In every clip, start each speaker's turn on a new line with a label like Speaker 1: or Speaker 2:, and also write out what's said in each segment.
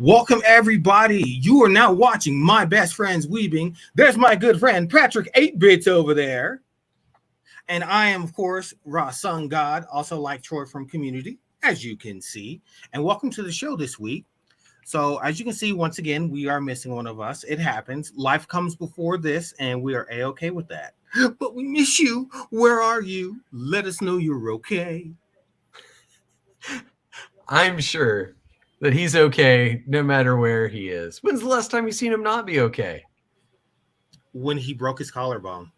Speaker 1: Welcome, everybody. You are now watching My Best Friend's Weebing. There's my good friend Patrick 8-Bits over there. And I am, of course, Ra Sun God, also like Troy from Community, as you can see. And welcome to the show this week. So, as you can see, once again, we are missing one of us. It happens. Life comes before this, and we are A-okay with that. But we miss you. Where are you? Let us know you're okay.
Speaker 2: I'm sure that he's okay no matter where he is. When's the last time you've seen him not be okay?
Speaker 1: When he broke his collarbone.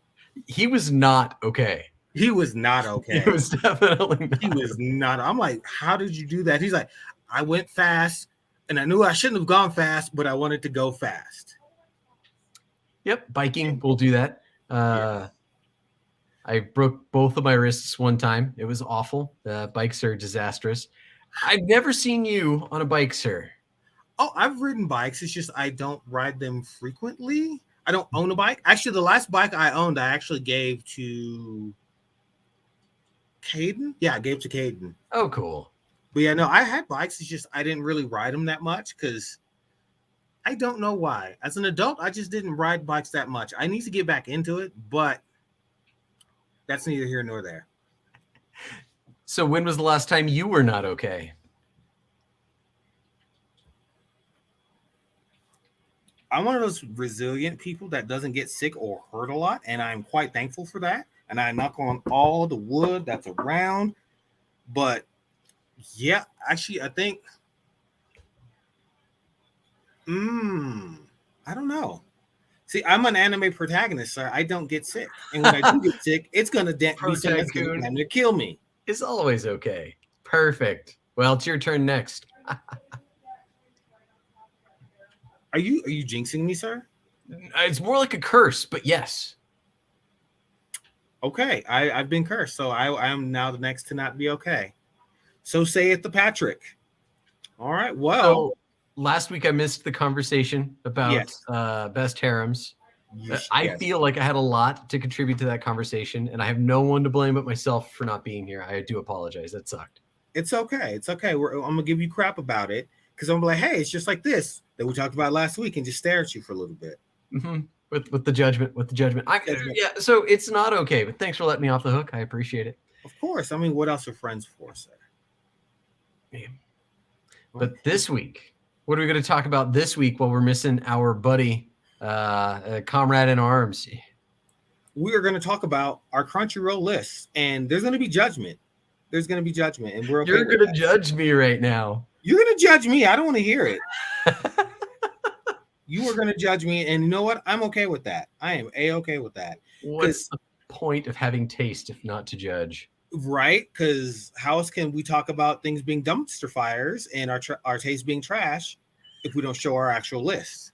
Speaker 2: He was not okay.
Speaker 1: He was not okay.
Speaker 2: He was definitely not.
Speaker 1: He was not. I'm like, how did you do that? He's like, I went fast, and I knew I shouldn't have gone fast, but I wanted to go fast.
Speaker 2: Yep, biking will do that. I broke both of my wrists one time. It was awful. Bikes are disastrous. I've never seen you on a bike, sir.
Speaker 1: Oh, I've ridden bikes. It's just I don't ride them frequently. I don't own a bike. Actually, the last bike I owned, I actually gave to Caden. Yeah, I gave to Caden.
Speaker 2: Oh, cool.
Speaker 1: But yeah, no, I had bikes. It's just I didn't really ride them that much because I don't know why. As an adult, I just didn't ride bikes that much. I need to get back into it, but that's neither here nor there.
Speaker 2: So when was the last time you were not okay?
Speaker 1: I'm one of those resilient people that doesn't get sick or hurt a lot, and I'm quite thankful for that. And I knock on all the wood that's around. But yeah, actually, I think I don't know. See, I'm an anime protagonist, sir. I don't get sick. And when I do get sick, it's gonna be something that's gonna kill me.
Speaker 2: It's always okay. Perfect. Well, it's your turn next.
Speaker 1: Are you jinxing me, sir?
Speaker 2: It's more like a curse, but yes.
Speaker 1: Okay, I've been cursed, so I am now the next to not be okay. So say it to Patrick. All right, well.
Speaker 2: So, last week I missed the conversation about best harems. I feel like I had a lot to contribute to that conversation, and I have no one to blame but myself for not being here. I do apologize. That sucked.
Speaker 1: It's okay. It's okay. I'm going to give you crap about it because I'm like, hey, it's just like this that we talked about last week and just stare at you for a little bit.
Speaker 2: Mm-hmm. With the judgment. Yeah, so it's not okay, but thanks for letting me off the hook. I appreciate it.
Speaker 1: Of course. I mean, what else are friends for, sir?
Speaker 2: Yeah. But this week, what are we going to talk about this week while we're missing our buddy, comrade in arms?
Speaker 1: We are going to talk about our Crunchyroll lists, and there's going to be judgment. There's going to be judgment, and we're okay.
Speaker 2: You're going to judge me right now.
Speaker 1: You're going to judge me. I don't want to hear it. You are going to judge me, and you know what? I'm okay with that. I am A-okay with that.
Speaker 2: What's the point of having taste if not to judge?
Speaker 1: Right? Because how else can we talk about things being dumpster fires and our taste being trash if we don't show our actual list?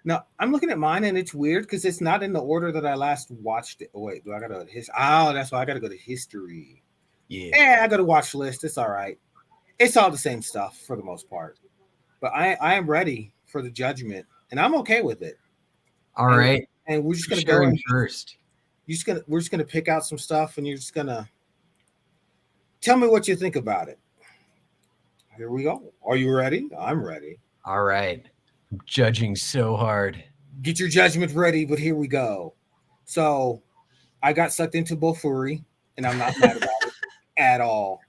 Speaker 1: Now, I'm looking at mine, and it's weird because it's not in the order that I last watched it. Oh, wait, do I got to go to history? Oh, that's why I got to go to history. Yeah, I got to watch list. It's all right. It's all the same stuff for the most part. But I am ready for the judgment, and I'm okay with it.
Speaker 2: All right.
Speaker 1: And we're just going to go
Speaker 2: first.
Speaker 1: We're just gonna pick out some stuff, and you're just gonna tell me what you think about it. Here we go. Are you ready? I'm ready.
Speaker 2: All right. I'm judging so hard.
Speaker 1: Get your judgment ready, but here we go. So I got sucked into Bofuri, and I'm not mad about it at all.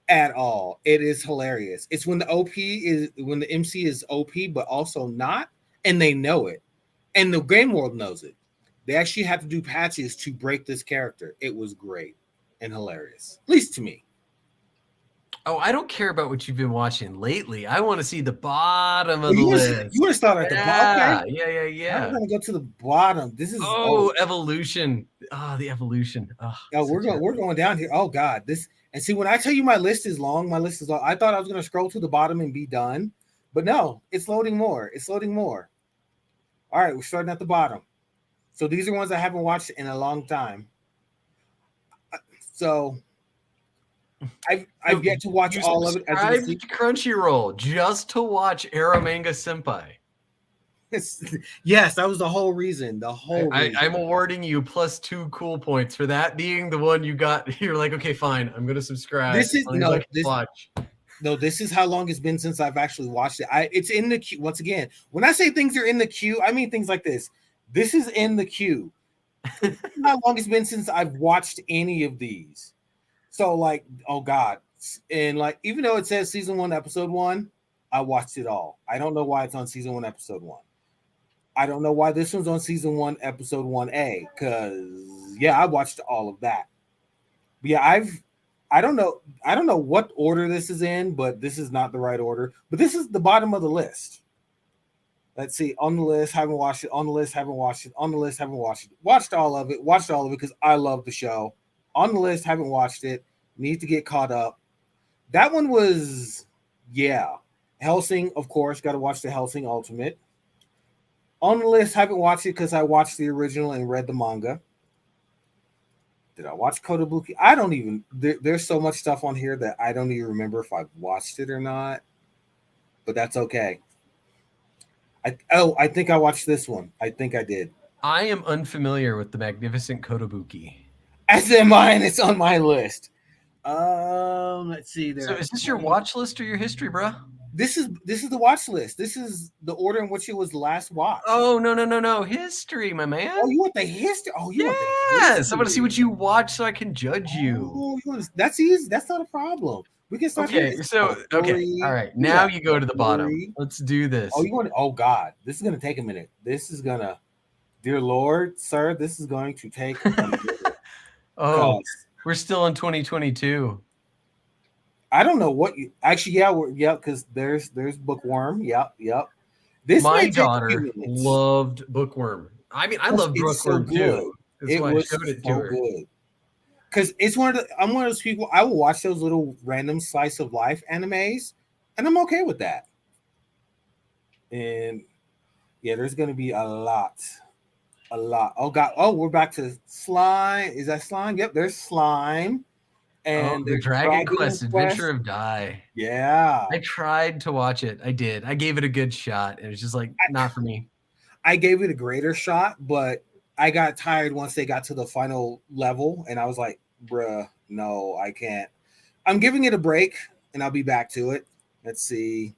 Speaker 1: At all. It is hilarious. It's when the MC is OP, but also not, and they know it. And the game world knows it. They actually had to do patches to break this character. It was great and hilarious, at least to me.
Speaker 2: Oh, I don't care about what you've been watching lately. I want to see the bottom of the list.
Speaker 1: You want to start at the bottom? Okay.
Speaker 2: Yeah.
Speaker 1: I'm going to go to the bottom. This is
Speaker 2: evolution. The evolution.
Speaker 1: We're going down here. Oh God, and see when I tell you my list is long. I thought I was going to scroll to the bottom and be done, but no, it's loading more. All right, we're starting at the bottom. So these are ones I haven't watched in a long time. So I've yet to watch all of it.
Speaker 2: Subscribe to Crunchyroll just to watch Aromanga Senpai.
Speaker 1: Yes, that was the whole reason.
Speaker 2: I'm awarding you +2 cool points for that being the one you got. You're like, okay, fine, I'm gonna subscribe.
Speaker 1: This is
Speaker 2: watch.
Speaker 1: No, this is how long it's been since I've actually watched it. It's in the queue. Once again, when I say things are in the queue, I mean things like this. This is in the queue. So how long it's been since I've watched any of these. So like, oh God. And like, even though it says season 1, episode 1, I watched it all. I don't know why it's on season 1, episode 1. I don't know why this one's on season 1, episode 1A. Cause yeah, I watched all of that. But yeah, I don't know what order this is in, but this is not the right order. But this is the bottom of the list. Let's see. On the list, haven't watched it. On the list, haven't watched it. On the list, haven't watched it. Watched all of it. Watched all of it because I love the show. On the list, haven't watched it. Need to get caught up. That one was, yeah. Hellsing, of course. Got to watch the Hellsing Ultimate. On the list, haven't watched it because I watched the original and read the manga. Did I watch Kotobuki? I don't even. There's so much stuff on here that I don't even remember if I've watched it or not. But that's okay. I think I watched this one. I think I did.
Speaker 2: I am unfamiliar with the Magnificent Kotobuki.
Speaker 1: As am I, and it's on my list. Let's see.
Speaker 2: So is this your watch list or your history, bro?
Speaker 1: This is the watch list. This is the order in which it was last watched.
Speaker 2: Oh no! History, my man.
Speaker 1: Oh, you want the history? Oh, you want the history?
Speaker 2: I want to see what you watch so I can judge you.
Speaker 1: Oh, that's easy. That's not a problem. We can start.
Speaker 2: Okay, all right. Now you go to the bottom. Let's do this.
Speaker 1: Oh, you want? Oh God, this is gonna take a minute. This is gonna, dear Lord, sir, this is going to take. A minute.
Speaker 2: Oh, we're still in 2022.
Speaker 1: I don't know what you actually. Yeah, because there's Bookworm. Yep.
Speaker 2: This my daughter loved Bookworm. I mean, I love Bookworm too. That's why I showed it to her. Good.
Speaker 1: Because it's I'm one of those people. I will watch those little random slice of life animes, and I'm okay with that. And yeah, there's gonna be a lot. Oh God! Oh, we're back to slime. Is that slime? Yep, there's slime. And
Speaker 2: the Dragon Quest Adventure of Dai.
Speaker 1: Yeah.
Speaker 2: I tried to watch it. I did. I gave it a good shot. It was just like not for me.
Speaker 1: I gave it a greater shot, but I got tired once they got to the final level, and I was like, bruh, no, I can't. I'm giving it a break, and I'll be back to it. Let's see.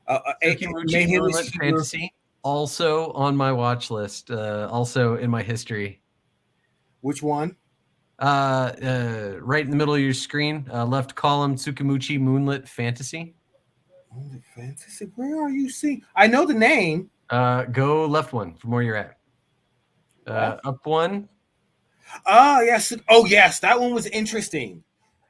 Speaker 2: Moonlit Fantasy, also on my watch list, also in my history.
Speaker 1: Which one?
Speaker 2: Right in the middle of your screen, left column, Tsukimichi Moonlit Fantasy.
Speaker 1: Moonlit Fantasy? Where are you seeing? I know the name.
Speaker 2: Go left one from where you're at. Up one.
Speaker 1: Oh, yes. Oh, yes. That one was interesting.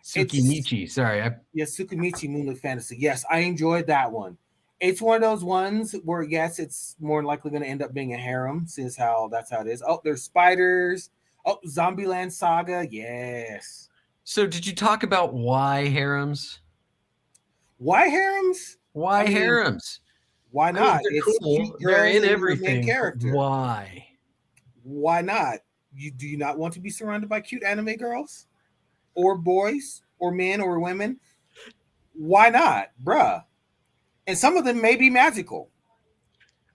Speaker 2: Tsukimichi.
Speaker 1: Tsukimichi Moonlit Fantasy. Yes, I enjoyed that one. It's one of those ones where, yes, it's more likely going to end up being a harem, since that's how it is. Oh, there's spiders. Oh, Zombieland Saga. Yes.
Speaker 2: So did you talk about why harems?
Speaker 1: Why harems?
Speaker 2: Why harems?
Speaker 1: Why not?
Speaker 2: They're cool. They're in everything. Why?
Speaker 1: Why not? Do you not want to be surrounded by cute anime girls? Or boys? Or men or women? Why not? Bruh. And some of them may be magical.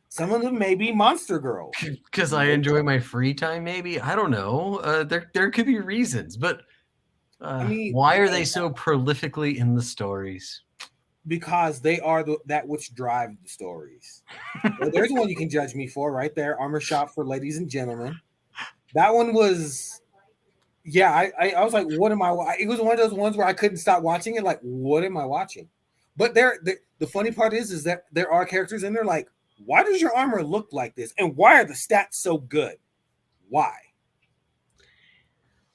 Speaker 1: Some of them may be monster girls.
Speaker 2: Because I enjoy my free time, maybe? I don't know. There could be reasons, but why are they so prolifically in the stories?
Speaker 1: Because they are that which drive the stories. Well, there's one you can judge me for right there. Armor Shop for Ladies and Gentlemen. That one was, yeah, I was like, what am I? It was one of those ones where I couldn't stop watching it. Like, what am I watching? But the funny part is that there are characters in there like, why does your armor look like this? And why are the stats so good? Why?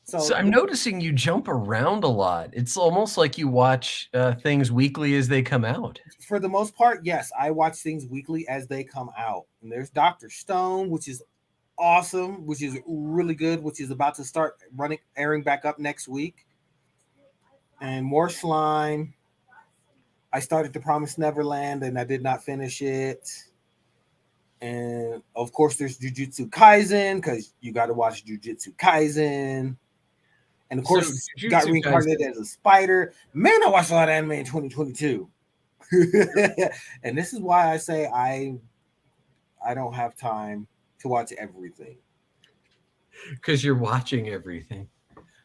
Speaker 2: So I'm noticing you jump around a lot. It's almost like you watch things weekly as they come out.
Speaker 1: For the most part, yes. I watch things weekly as they come out. And there's Dr. Stone, which is awesome, which is really good, which is about to start airing back up next week. And more slime. I started The Promised Neverland, and I did not finish it. And, of course, there's Jujutsu Kaisen, because you got to watch Jujutsu Kaisen. And, of course, got reincarnated as a spider. Man, I watched a lot of anime in 2022. And this is why I say I don't have time to watch everything.
Speaker 2: Because you're watching everything.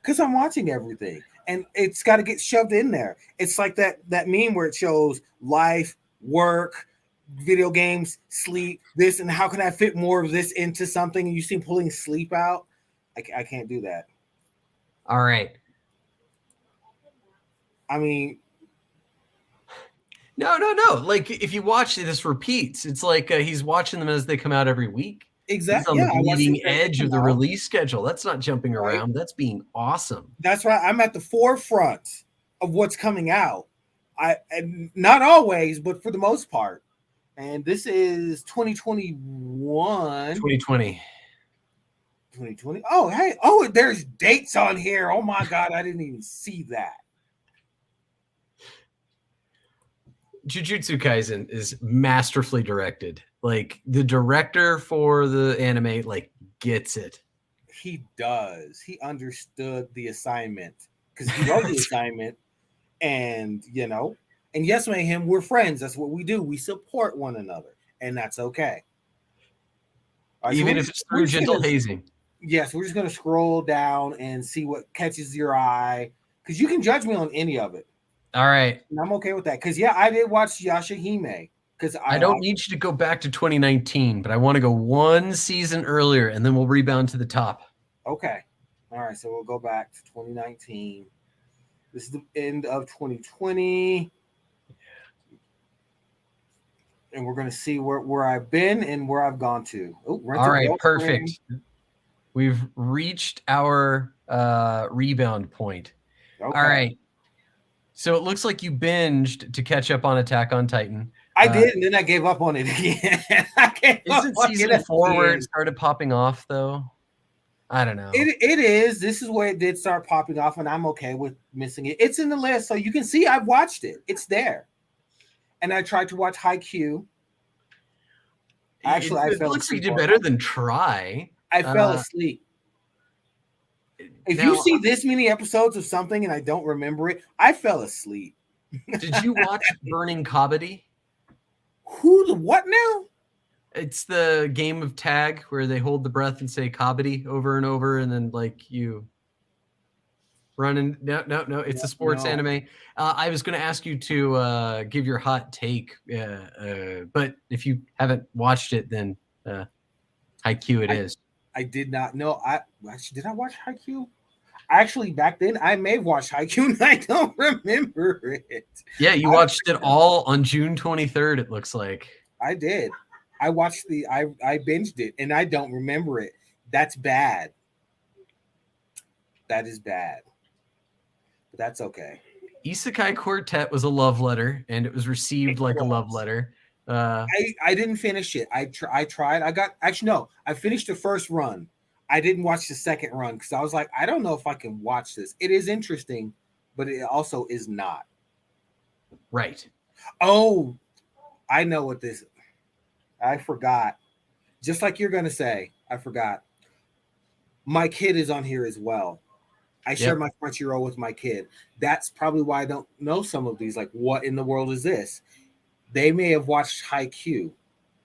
Speaker 1: Because I'm watching everything. and it's got to get shoved in there. It's like that meme where it shows life, work, video games, sleep, this, and how can I fit more of this into something? You see pulling sleep out. I can't do that.
Speaker 2: All right.
Speaker 1: I mean,
Speaker 2: no. Like if you watch this repeats, it's like he's watching them as they come out every week.
Speaker 1: Exactly.
Speaker 2: He's on the leading edge of the release schedule. That's not jumping around. That's being awesome.
Speaker 1: That's right. I'm at the forefront of what's coming out. And not always, but for the most part. And this is 2021.
Speaker 2: 2020.
Speaker 1: 2020. Oh, hey. Oh, there's dates on here. Oh my God, I didn't even see that.
Speaker 2: Jujutsu Kaisen is masterfully directed. Like the director for the anime, like gets it.
Speaker 1: He does. He understood the assignment because he wrote the assignment, and and yes, Mayhem, we're friends. That's what we do. We support one another, and that's okay.
Speaker 2: Right, even if it's through gentle hazing.
Speaker 1: Yes, we're just gonna scroll down and see what catches your eye because you can judge me on any of it.
Speaker 2: All right.
Speaker 1: And I'm okay with that. Because, I did watch Yashahime. Because
Speaker 2: I don't need you to go back to 2019, but I want to go one season earlier, and then we'll rebound to the top.
Speaker 1: Okay. All right. So we'll go back to 2019. This is the end of 2020. And we're going to see where I've been and where I've gone to.
Speaker 2: Oh, all right. Perfect. We've reached our rebound point. Okay. All right. So it looks like you binged to catch up on Attack on Titan.
Speaker 1: I did, and then I gave up on it again.
Speaker 2: Isn't season 4 where it started popping off, though? I don't know.
Speaker 1: It is. This is where it did start popping off, and I'm okay with missing it. It's in the list, so you can see I've watched it. It's there. And I tried to watch Haikyuu. Actually, I fell asleep. It
Speaker 2: looks like you did better than try.
Speaker 1: I fell asleep. If you see this many episodes of something and I don't remember it, I fell asleep.
Speaker 2: Did you watch Burning Kabaddi?
Speaker 1: What now?
Speaker 2: It's the game of tag where they hold the breath and say Kabaddi over and over, and then like you run and no. It's a sports anime. I was going to ask you to give your hot take, but if you haven't watched it, then Haikyuu is.
Speaker 1: I did not know. Did I watch Haikyuu? Actually, back then I may have watched Haikyuu and I don't remember it.
Speaker 2: Yeah, you watched it all on June 23rd. It looks like
Speaker 1: I did. I watched I binged it and I don't remember it. That's bad. That is bad. But that's okay.
Speaker 2: Isekai Quartet was a love letter, and it was received like a love letter.
Speaker 1: I didn't finish it. I tried. I finished the first run. I didn't watch the second run because I was like, I don't know if I can watch this. It is interesting, but it also is not.
Speaker 2: Right.
Speaker 1: Oh, I know what this. I forgot. Just like you're gonna say, I forgot. My kid is on here as well. I share my Crunchyroll with my kid. That's probably why I don't know some of these. Like, what in the world is this? They may have watched Haikyuu,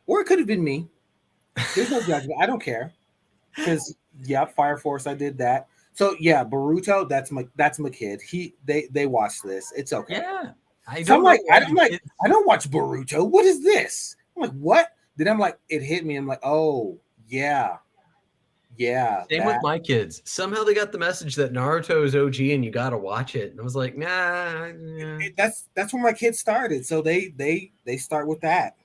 Speaker 1: or it could have been me. There's no judgment. I don't care. Because Fire Force, I did that. So Boruto, that's my kid. They watch this. It's okay.
Speaker 2: Yeah. I
Speaker 1: don't watch Boruto. What is this? I'm like, what? Then I'm like, it hit me. I'm like, oh yeah. Yeah.
Speaker 2: Same with my kids. Somehow they got the message that Naruto is OG and you gotta watch it. And I was like, nah.
Speaker 1: That's where my kids started. So they start with that.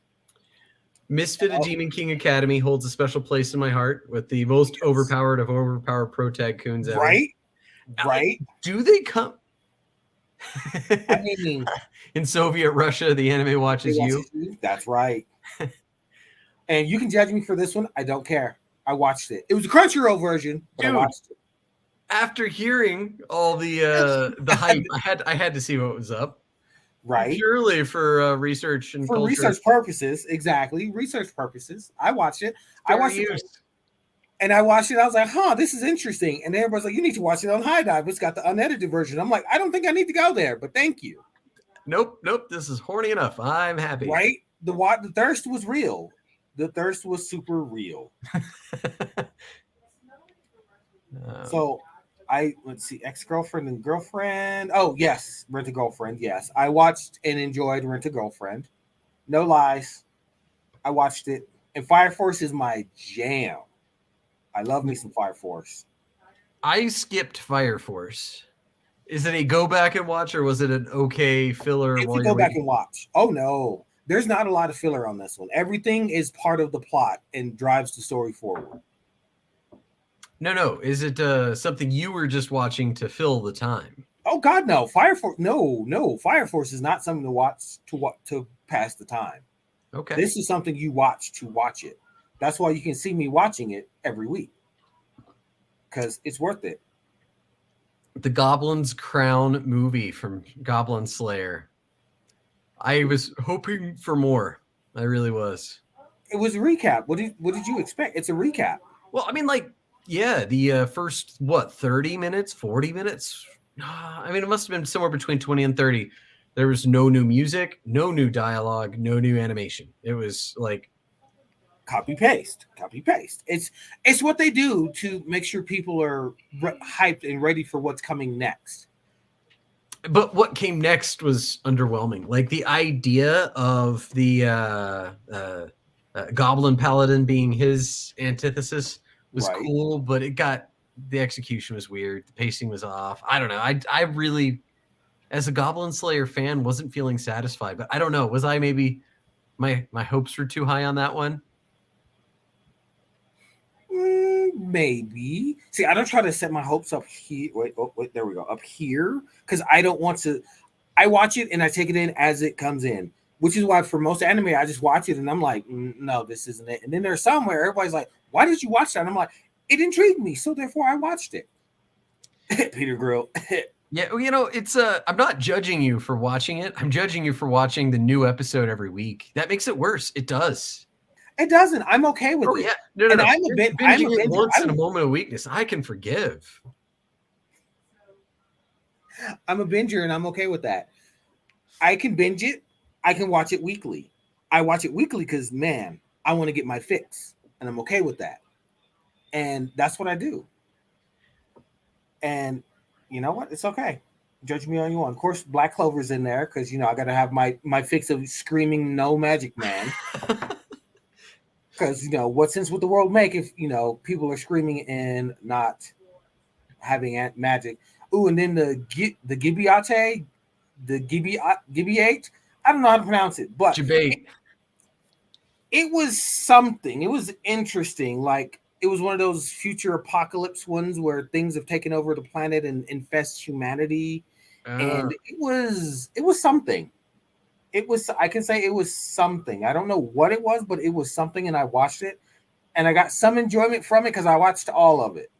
Speaker 2: Misfit of Demon King Academy holds a special place in my heart with the most overpowered of overpowered pro tag coons ever.
Speaker 1: Right.
Speaker 2: Do they come?
Speaker 1: I mean,
Speaker 2: in Soviet Russia, the anime watches you.
Speaker 1: That's right. And you can judge me for this one. I don't care. I watched it. It was a Crunchyroll version, but I watched it.
Speaker 2: After hearing all the hype, I had to see what was up.
Speaker 1: Right.
Speaker 2: Purely for research and
Speaker 1: for culture. Research purposes. Exactly. Research purposes. I watched it. I watched it. And I watched it. I was like, this is interesting. And everybody's like, you need to watch it on High Dive. It's got the unedited version. I'm like, I don't think I need to go there, but thank you.
Speaker 2: Nope. This is horny enough. I'm happy.
Speaker 1: Right? The thirst was real. The thirst was super real. So Let's see, ex-girlfriend and girlfriend. Oh yes, Rent a Girlfriend. Yes, I watched and enjoyed Rent a Girlfriend. No lies, I watched it. And Fire Force is my jam. I love me some Fire Force.
Speaker 2: I skipped Fire Force. Is it a go back and watch, or was it an okay filler?
Speaker 1: It's
Speaker 2: While
Speaker 1: a
Speaker 2: you're
Speaker 1: go back
Speaker 2: waiting?
Speaker 1: and watch. Oh no, there's not a lot of filler on this one. Everything is part of the plot and drives the story forward.
Speaker 2: No. Is it something you were just watching to fill the time?
Speaker 1: Oh God, no! Fire Force, no. Fire Force is not something to watch to pass the time.
Speaker 2: Okay.
Speaker 1: This is something you watch to watch it. That's why you can see me watching it every week because it's worth it.
Speaker 2: The Goblin's Crown movie from Goblin Slayer. I was hoping for more. I really was.
Speaker 1: It was a recap. What did you expect? It's a recap.
Speaker 2: Well, I mean, like, yeah, the first 30 minutes, 40 minutes. I mean, it must have been somewhere between 20 and 30. There was no new music, no new dialogue, no new animation. It was like
Speaker 1: copy paste. It's what they do to make sure people are hyped and ready for what's coming next.
Speaker 2: But what came next was underwhelming. Like the idea of the Goblin Paladin being his antithesis was cool, but the execution was weird. The pacing was off. I don't know. I really, as a Goblin Slayer fan, wasn't feeling satisfied. But I don't know. Was I maybe my hopes were too high on that one?
Speaker 1: Maybe. See, I don't try to set my hopes up here. Wait, there we go. Up here, because I don't want to. I watch it and I take it in as it comes in, which is why for most anime I just watch it and I'm like, no, this isn't it. And then there's somewhere everybody's like, why did you watch that? And I'm like, it intrigued me, so therefore I watched it. Peter Grill.
Speaker 2: Yeah, it's I'm not judging you for watching it. I'm judging you for watching the new episode every week. That makes it worse. It does.
Speaker 1: It doesn't. I'm okay with it.
Speaker 2: Yeah. No.
Speaker 1: I'm a
Speaker 2: binging it once in a moment of weakness. I can forgive.
Speaker 1: I'm a binger and I'm okay with that. I can binge it. I can watch it weekly. I watch it weekly because, man, I want to get my fix. And I'm okay with that. And that's what I do. And you know what? It's okay. Judge me all you want. Of course, Black Clover's in there because, I got to have my fix of screaming no magic man. Because, what sense would the world make if, people are screaming and not having magic? Ooh, and then the Gibiate, Gibiate, I don't know how to pronounce it, but it was something. It was interesting. Like, it was one of those future apocalypse ones where things have taken over the planet and infest humanity. And it was something. I can say it was something. I don't know what it was, but it was something, and I watched it, and I got some enjoyment from it because I watched all of it.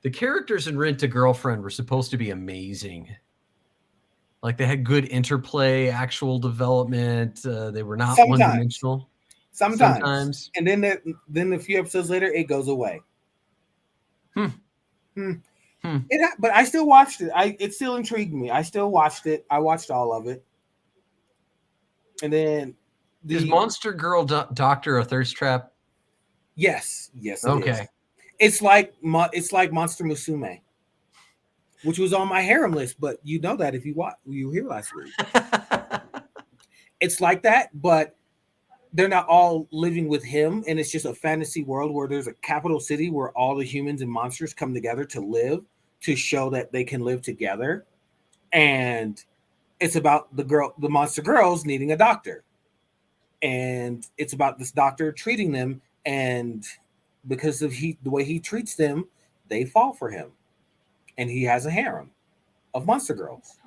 Speaker 2: The characters in Rent a Girlfriend were supposed to be amazing. Like, they had good interplay, actual development. They were not one-dimensional.
Speaker 1: Sometimes. And then a few episodes later, it goes away. But I still watched it. It still intrigued me. I still watched it. I watched all of it. And then
Speaker 2: is Monster Girl Doctor a thirst trap?
Speaker 1: Yes, it is. It's like Monster Musume, which was on my harem list, but you know that if you were here last week. It's like that, but they're not all living with him, and it's just a fantasy world where there's a capital city where all the humans and monsters come together to live, to show that they can live together. And it's about the monster girls needing a doctor. And it's about this doctor treating them, and because of the way he treats them, they fall for him. And he has a harem of monster girls.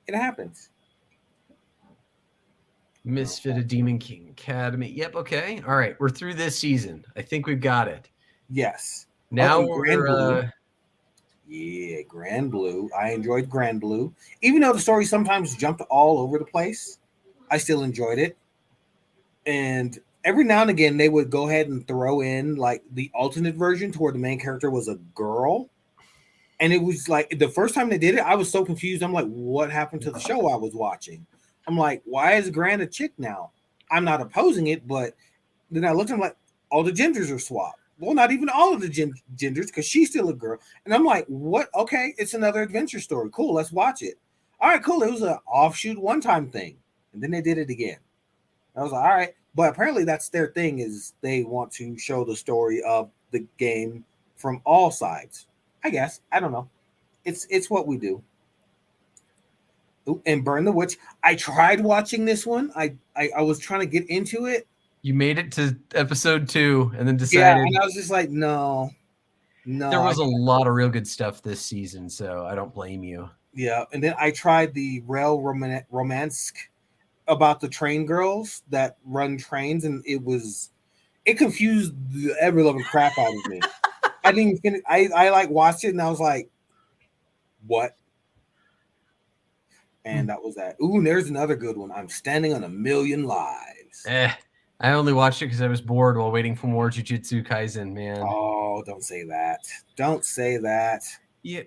Speaker 1: It happens.
Speaker 2: Misfitted Demon King Academy. Yep, okay. All right, we're through this season. I think we've got it.
Speaker 1: Yes.
Speaker 2: Now we're
Speaker 1: yeah, Grand Blue. I enjoyed Grand Blue. Even though the story sometimes jumped all over the place, I still enjoyed it. And every now and again, they would go ahead and throw in like the alternate version to where the main character was a girl. And it was like the first time they did it, I was so confused. I'm like, what happened to the show I was watching? I'm like, why is Grand a chick now? I'm not opposing it, but then I looked at him like, all the genders are swapped. well, not even all of the genders, because she's still a girl. And I'm like, what? Okay, it's another adventure story. Cool, let's watch it. All right, cool. It was an offshoot one-time thing, and then they did it again. I was like, all right, but apparently that's their thing, is they want to show the story of the game from all sides. I guess, I don't know. It's what we do. Ooh, and Burn the Witch. I tried watching this one. I was trying to get into it.
Speaker 2: You made it to episode 2 and then decided.
Speaker 1: Yeah, and I was just like, no.
Speaker 2: There was a lot of real good stuff this season, so I don't blame you.
Speaker 1: Yeah, and then I tried the rail romance about the train girls that run trains, and it confused the ever loving crap out of me. I didn't even finish. I like watched it and I was like, what? And that was that. Ooh, and there's another good one. I'm Standing on a Million Lives.
Speaker 2: I only watched it because I was bored while waiting for more Jujutsu Kaisen, man.
Speaker 1: Oh, don't say that. Don't say that.
Speaker 2: Yeah,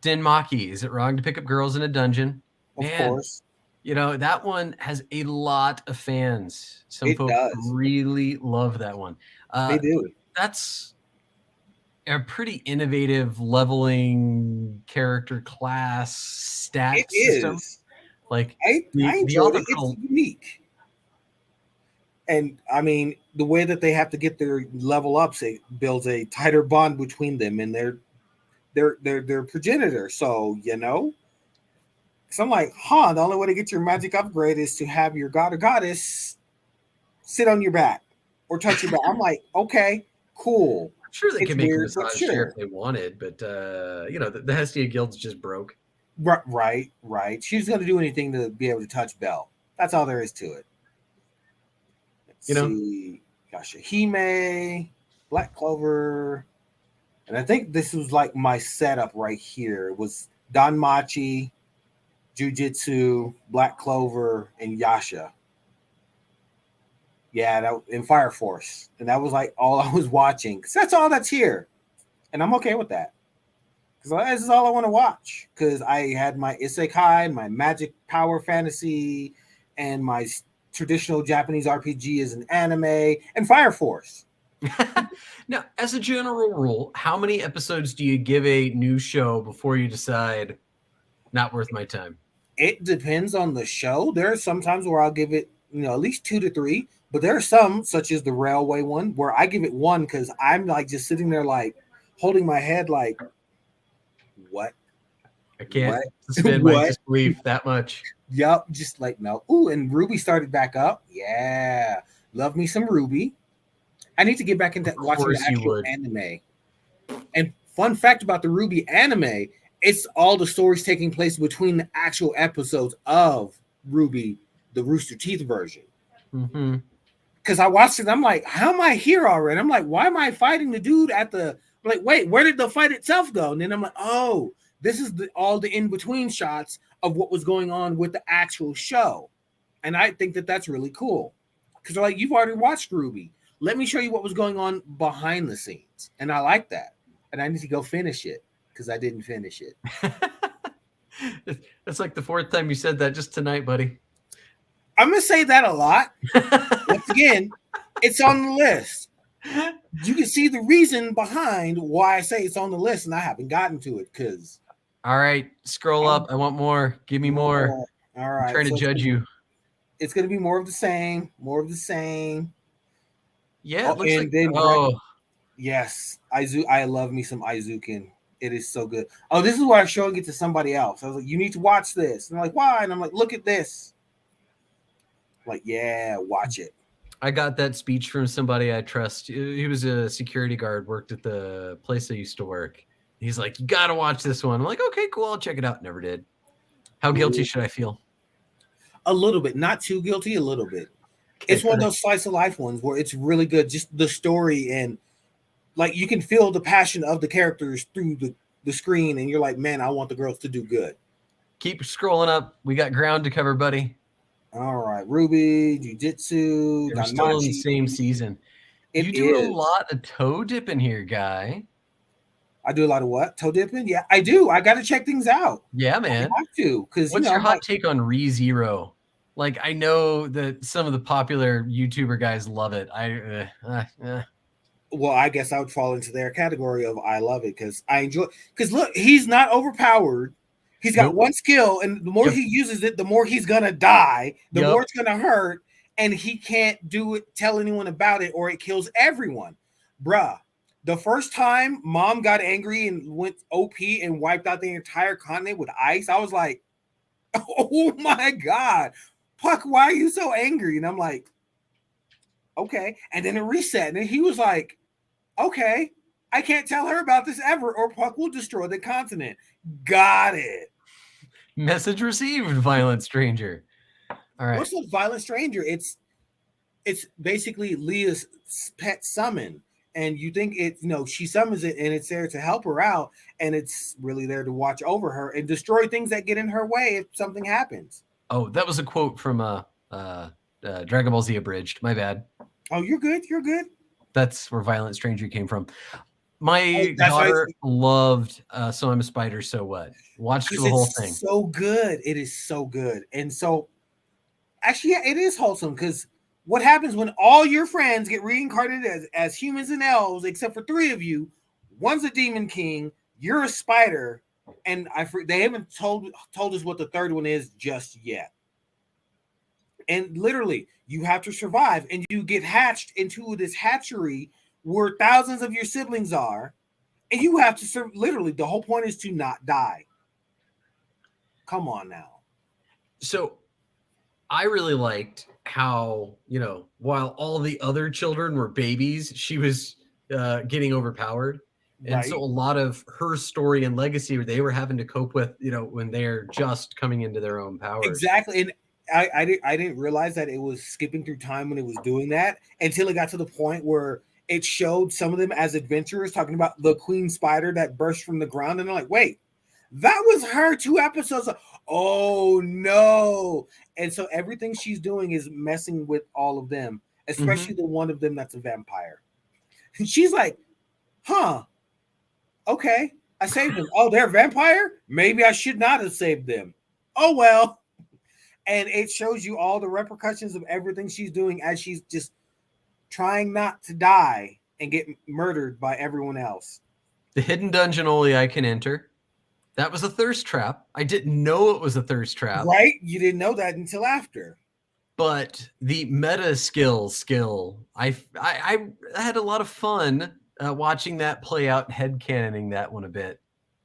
Speaker 2: Denmaki. Is it wrong to pick up girls in a dungeon?
Speaker 1: Of course.
Speaker 2: You know, that one has a lot of fans. Some folks really love that one.
Speaker 1: They do.
Speaker 2: That's a pretty innovative leveling character class stat system. Like
Speaker 1: I enjoyed it. It's unique. And I mean, the way that they have to get their level ups, it builds a tighter bond between them and their progenitor. So, you know, so I'm like, the only way to get your magic upgrade is to have your god or goddess sit on your back or touch your back. I'm like, okay, cool.
Speaker 2: I'm sure they can make a massage chair if they wanted, but you know, the Hestia Guild's just broke.
Speaker 1: Right. She's going to do anything to be able to touch Belle. That's all there is to it. Let's see. Yashahime, Black Clover, and I think this was like my setup right here. It was Danmachi, Jujutsu, Black Clover, and Yasha. Yeah, in Fire Force. And that was like all I was watching. Because that's all that's here. And I'm okay with that. Because this is all I want to watch. Because I had my Isekai, my Magic Power Fantasy, and my traditional Japanese RPG as an anime, and Fire Force.
Speaker 2: Now, as a general rule, how many episodes do you give a new show before you decide not worth my time?
Speaker 1: It depends on the show. There are some times where I'll give it, at least 2 to 3. But there are some, such as the Railway one, where I give it 1 because I'm like just sitting there like holding my head like, what?
Speaker 2: I can't suspend my disbelief that much.
Speaker 1: Yep, just like no. Ooh, and Ruby started back up. Yeah, love me some Ruby. I need to get back into watching the actual anime. And fun fact about the Ruby anime, it's all the stories taking place between the actual episodes of Ruby, the Rooster Teeth version.
Speaker 2: Mm-hmm.
Speaker 1: Because I watched it, I'm like, how am I here already? I'm like, why am I fighting the dude at the? I'm like, wait, where did the fight itself go? And then I'm like, oh, this is all the in-between shots of what was going on with the actual show. And I think that that's really cool. Because like, you've already watched Ruby. Let me show you what was going on behind the scenes. And I like that. And I need to go finish it because I didn't finish it.
Speaker 2: That's like the 4th time you said that just tonight, buddy.
Speaker 1: I'm going to say that a lot. Once again, it's on the list. You can see the reason behind why I say it's on the list, and I haven't gotten to it because.
Speaker 2: All right, scroll up. I want more. Give me more.
Speaker 1: All right.
Speaker 2: I'm trying to judge you.
Speaker 1: It's going to be more of the same. More of the same.
Speaker 2: Yeah, it looks like.
Speaker 1: Yes, I love me some Aizuken. It is so good. Oh, this is why I'm showing it to somebody else. I was like, you need to watch this. And I'm like, why? And I'm like, look at this. Like, yeah, watch it.
Speaker 2: I got that speech from somebody I trust. He was a security guard, worked at the place I used to work. He's like, you got to watch this one. I'm like, okay, cool. I'll check it out. Never did. How guilty should I feel?
Speaker 1: A little bit. Not too guilty, a little bit. Okay, it's one of those slice of life ones where it's really good. Just the story and like you can feel the passion of the characters through the screen. And you're like, man, I want the girls to do good.
Speaker 2: Keep scrolling up. We got ground to cover, buddy.
Speaker 1: All right, Ruby, Jujutsu,
Speaker 2: We're still in the same season. You do a lot of toe dipping here, guy.
Speaker 1: I do a lot of what? Toe dipping? Yeah, I do. I got to check things out.
Speaker 2: Yeah, man.
Speaker 1: I have to.
Speaker 2: What's your hot take on ReZero? Like, I know that some of the popular YouTuber guys love it.
Speaker 1: well, I guess I would fall into their category of I love it because I enjoy. Because look, he's not overpowered. He's got one skill, and the more he uses it, the more he's gonna die. The more it's gonna hurt, and he can't tell anyone about it, or it kills everyone. Bruh, the first time Mom got angry and went OP and wiped out the entire continent with ice, I was like, "Oh my god, Puck, why are you so angry?" And I'm like, "Okay." And then it reset, and then he was like, "Okay, I can't tell her about this ever, or Puck will destroy the continent." Got it.
Speaker 2: Message received, violent stranger. All right.
Speaker 1: What's a violent stranger? It's basically Leah's pet summon, and you think she summons it, and it's there to help her out, and it's really there to watch over her and destroy things that get in her way if something happens.
Speaker 2: Oh, that was a quote from Dragon Ball Z Abridged. My bad.
Speaker 1: Oh, you're good. You're good.
Speaker 2: That's where Violent Stranger came from. My daughter loved So I'm a Spider, So What? Watched the whole thing.
Speaker 1: So good. It is so good. And so, actually, yeah, it is wholesome because what happens when all your friends get reincarnated as humans and elves, except for 3 of you? One's a demon king, you're a spider, and they haven't told us what the third one is just yet. And literally, you have to survive, and you get hatched into this hatchery where thousands of your siblings are, and you have to serve. Literally, the whole point is to not die. Come on now.
Speaker 2: So I really liked how, while all the other children were babies, she was getting overpowered. And so a lot of her story and legacy, they were having to cope with, when they're just coming into their own powers.
Speaker 1: Exactly. And I didn't realize that it was skipping through time when it was doing that until it got to the point where it showed some of them as adventurers talking about the queen spider that burst from the ground. And they're like, wait, that was her 2 episodes. Oh, no. And so everything she's doing is messing with all of them, especially the one of them that's a vampire. And she's like, huh, okay, I saved them. Oh, they're a vampire? Maybe I should not have saved them. Oh, well. And it shows you all the repercussions of everything she's doing as she's just trying not to die and get murdered by everyone else.
Speaker 2: The hidden dungeon only I can enter. That was a thirst trap. I didn't know it was a thirst trap.
Speaker 1: Right? You didn't know that until after.
Speaker 2: But the meta skill, I had a lot of fun watching that play out, headcanoning that one a bit.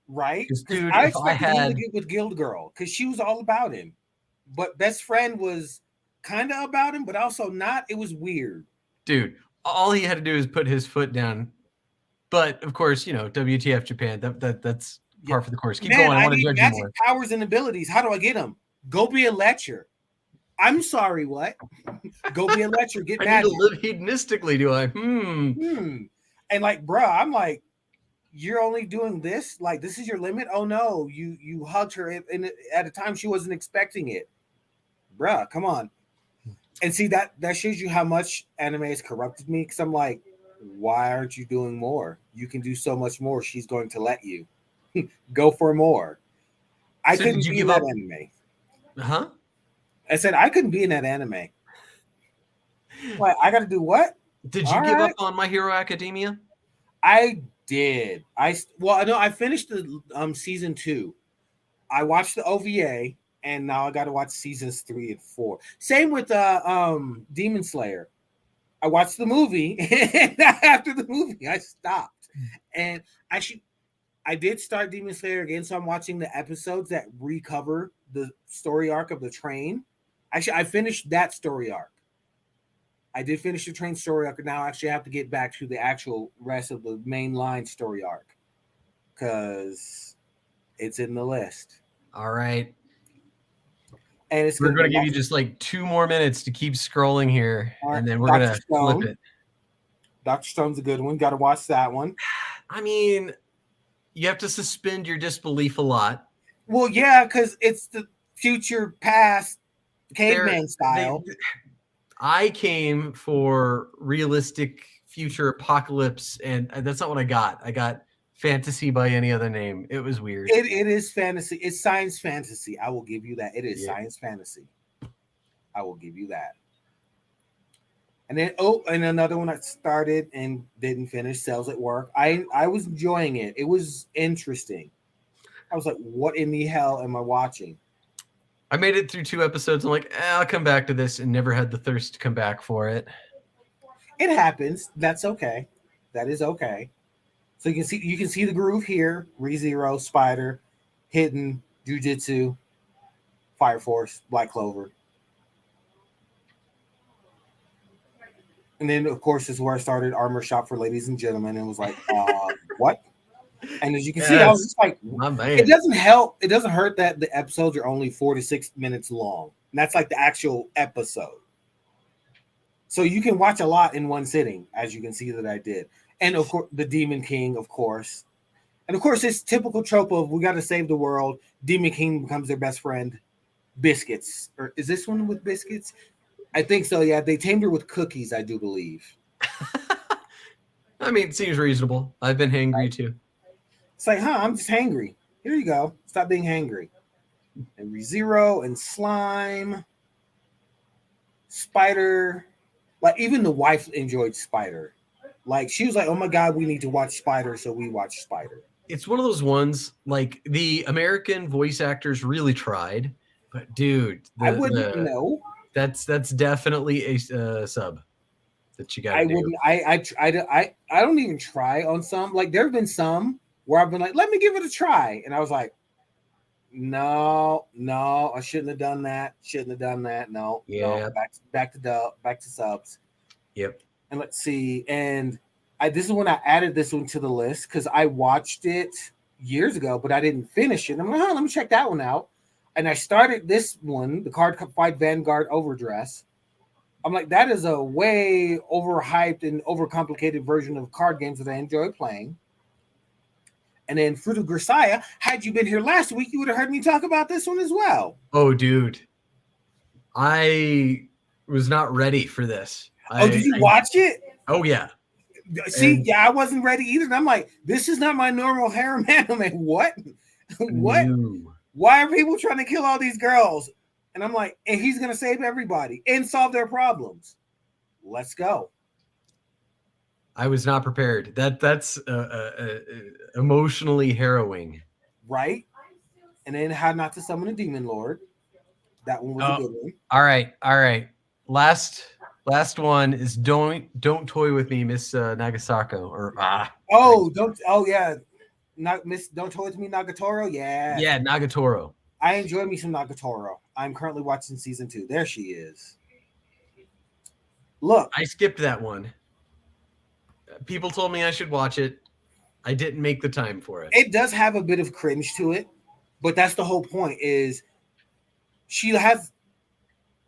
Speaker 1: Right? Dude, I expected him to get with Guild Girl because she was all about him. But Best Friend was kind of about him, but also not. It was weird.
Speaker 2: Dude, all he had to do is put his foot down. But of course, WTF Japan, that's par for the course. Keep going. I want to judge you more.
Speaker 1: Magic powers and abilities. How do I get them? Go be a lecher. I'm sorry, what? Go be a lecher. Get
Speaker 2: I need to live hedonistically, do I?
Speaker 1: And like, bruh, I'm like, you're only doing this? Like, this is your limit? Oh no, you hugged her at a time she wasn't expecting it. Bruh, come on. And see, that shows you how much anime has corrupted me, because I'm like, why aren't you doing more? You can do so much more. She's going to let you. Go for more. I couldn't be in that anime.
Speaker 2: Huh?
Speaker 1: I said I couldn't be in that anime. What? I got to do what?
Speaker 2: Did you give up on My Hero Academia?
Speaker 1: I did. I finished the season 2. I watched the OVA, and now I got to watch seasons 3 and 4. Same with Demon Slayer. I watched the movie, and after the movie, I stopped. And I did start Demon Slayer again, so I'm watching the episodes that recover the story arc of the train. Actually, I finished that story arc. I did finish the train story arc, and now I actually have to get back to the actual rest of the main line story arc because it's in the list.
Speaker 2: All right.
Speaker 1: And
Speaker 2: we're going to give you just like 2 more minutes to keep scrolling here, and then we're going to flip it.
Speaker 1: Dr. Stone's a good one. Got to watch that one.
Speaker 2: I mean, you have to suspend your disbelief a lot.
Speaker 1: Well, yeah, because it's the future past caveman style.
Speaker 2: I came for realistic future apocalypse, and that's not what I got. I got fantasy by any other name. It was weird.
Speaker 1: It is fantasy. It's science fantasy. I will give you that. It is science fantasy. I will give you that. And then and another one that started and didn't finish, Cells at Work. I was enjoying it. It was interesting. I was like, what in the hell am I watching?
Speaker 2: I made it through 2 episodes. I'm like, I'll come back to this, and never had the thirst to come back for it.
Speaker 1: It happens. That's okay. That is okay. So you can see the groove here: ReZero, Spider, Hidden, Jujutsu, Fire Force, Black Clover. And then, of course, this is where I started Armor Shop for Ladies and Gentlemen, and was like, what? And as you can see, I was just like, it doesn't help. It doesn't hurt that the episodes are only 4 to 6 minutes long. And that's like the actual episode. So you can watch a lot in one sitting, as you can see that I did. And of course, the Demon King, of course. And of course, this typical trope of we got to save the world. Demon King becomes their best friend. Biscuits. Or is this one with biscuits? I think so, yeah. They tamed her with cookies, I do believe.
Speaker 2: I mean, it seems reasonable. I've been hangry too.
Speaker 1: It's like, I'm just hangry. Here you go. Stop being hangry. And ReZero and Slime. Spider. Like, even the wife enjoyed Spider. Like, she was like, oh my God, we need to watch Spider, so we watched Spider.
Speaker 2: It's one of those ones, like, the American voice actors really tried, but dude.
Speaker 1: I wouldn't know.
Speaker 2: That's definitely a sub that you got to do.
Speaker 1: Wouldn't. I don't even try on some. Like, there have been some where I've been like, let me give it a try. And I was like, no, I shouldn't have done that. No.
Speaker 2: Yeah.
Speaker 1: No, back to subs.
Speaker 2: Yep.
Speaker 1: And let's see. And this is when I added this one to the list because I watched it years ago, but I didn't finish it. I'm like, let me check that one out. And I started this one, the Card Fight Vanguard Overdress. I'm like, that is a way overhyped and overcomplicated version of card games that I enjoy playing. And then Fruit of Grisaya, had you been here last week, you would have heard me talk about this one as well.
Speaker 2: Oh, dude. I was not ready for this.
Speaker 1: Did you watch it?
Speaker 2: Oh, yeah.
Speaker 1: See, I wasn't ready either. And I'm like, this is not my normal harem anime. What? What?
Speaker 2: No.
Speaker 1: Why are people trying to kill all these girls? And I'm like, and he's going to save everybody and solve their problems. Let's go.
Speaker 2: I was not prepared. That's emotionally harrowing.
Speaker 1: Right? And then How Not to Summon a Demon Lord. That one was a good one.
Speaker 2: All right. Last one is Don't Toy With Me, Miss Nagasako. Don't Toy With Me, Nagatoro. Yeah, Nagatoro.
Speaker 1: I enjoy me some Nagatoro. I'm currently watching season 2. There she is. Look,
Speaker 2: I skipped that one. People told me I should watch it. I didn't make the time for it.
Speaker 1: It does have a bit of cringe to it, but that's the whole point. Is she has?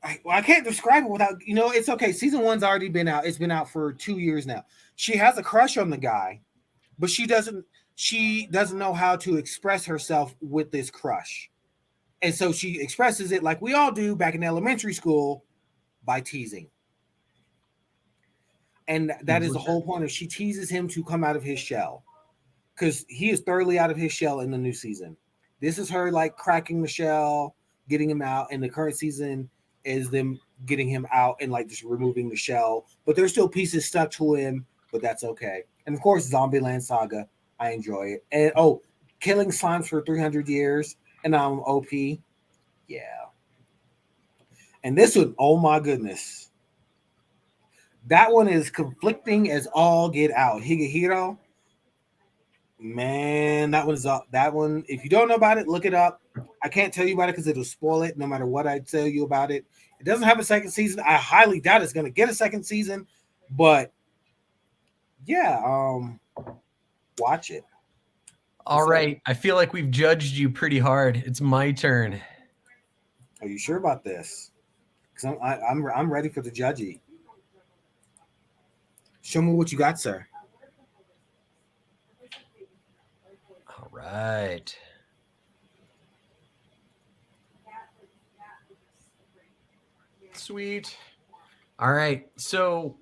Speaker 1: I can't describe it without It's okay. Season 1's already been out. It's been out for 2 years now. She has a crush on the guy, but she doesn't know how to express herself with this crush. And so she expresses it like we all do back in elementary school by teasing. And that is the whole point of she teases him to come out of his shell because he is thoroughly out of his shell in the new season. This is her like cracking the shell, getting him out. And the current season is them getting him out and like just removing the shell. But there's still pieces stuck to him, but that's okay. And of course, Zombieland Saga. I enjoy it. And killing slimes for 300 years. And I'm OP. Yeah. And this one, oh my goodness. That one is conflicting as all get out. Higehiro. Man, that one. If you don't know about it, look it up. I can't tell you about it because it'll spoil it no matter what I tell you about it. It doesn't have a second season. I highly doubt it's going to get a second season. But yeah, watch it.
Speaker 2: All right. I feel like we've judged you pretty hard. It's my turn.
Speaker 1: Are you sure about this? Because I'm ready for the judgy. Show me what you got, sir.
Speaker 2: All right. Sweet. All right. So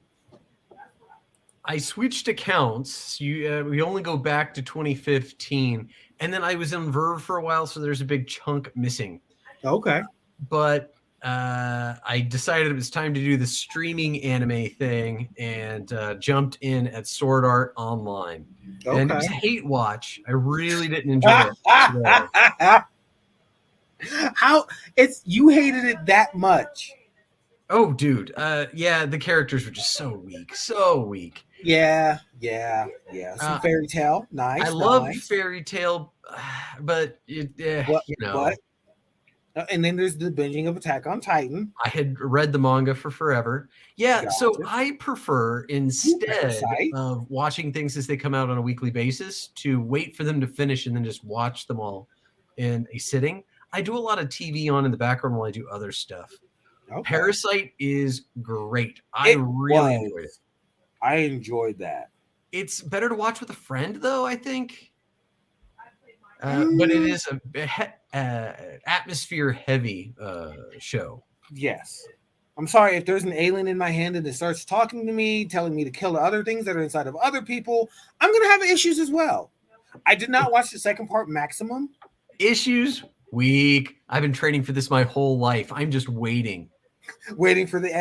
Speaker 2: I switched accounts. We only go back to 2015, and then I was in Verve for a while, so there's a big chunk missing.
Speaker 1: Okay.
Speaker 2: But I decided it was time to do the streaming anime thing and jumped in at Sword Art Online.
Speaker 1: Okay.
Speaker 2: And it was a hate watch. I really didn't enjoy it.
Speaker 1: How you hated it that much?
Speaker 2: Oh, dude. Yeah, the characters were just so weak. So weak.
Speaker 1: Yeah. Some fairy tale. Nice.
Speaker 2: I loved fairy tale, but it,
Speaker 1: what? And then there's the binging of Attack on Titan.
Speaker 2: I had read the manga for forever. Yeah, gotcha. So I prefer, instead of watching things as they come out on a weekly basis, to wait for them to finish and then just watch them all in a sitting. I do a lot of TV on in the background while I do other stuff. Okay. Parasite is great. I really enjoyed it.
Speaker 1: I enjoyed that.
Speaker 2: It's better to watch with a friend, though, I think. But it is a atmosphere-heavy show.
Speaker 1: Yes. I'm sorry if there's an alien in my hand and it starts talking to me, telling me to kill the other things that are inside of other people. I'm going to have issues as well. I did not watch the second part, Maximum.
Speaker 2: Issues? Weak. I've been training for this my whole life. I'm just waiting.
Speaker 1: Waiting for the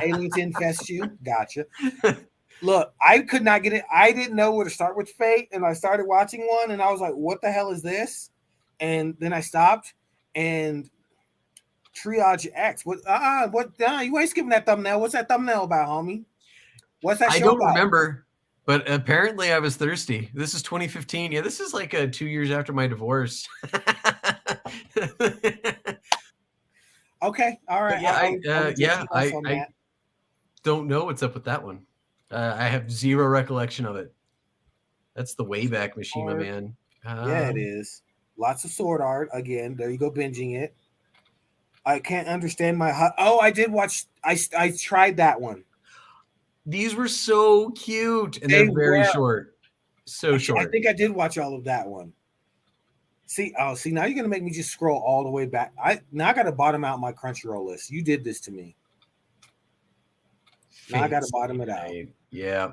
Speaker 1: alien to infest you? Gotcha. Look, I could not get it. I didn't know where to start with Fate, and I started watching one, and I was like, what the hell is this? And then I stopped, and Triage X. What? You ain't skipping that thumbnail. What's that thumbnail about, homie? What's that show
Speaker 2: I don't
Speaker 1: about?
Speaker 2: remember, but apparently I was thirsty. This is 2015. Yeah, this is like 2 years after my divorce.
Speaker 1: Okay, all right.
Speaker 2: I don't know what's up with that one. I have zero recollection of it. That's the Wayback Mishima, man.
Speaker 1: Yeah, it is. Lots of Sword Art. Again, there you go, binging it. I can't understand my... Oh, I did watch... I tried that one.
Speaker 2: These were so cute, and they're very short. So short.
Speaker 1: I think I did watch all of that one. See, now you're going to make me just scroll all the way back. Now I got to bottom out my Crunchyroll list. You did this to me. Now I got to bottom it out.
Speaker 2: Yeah.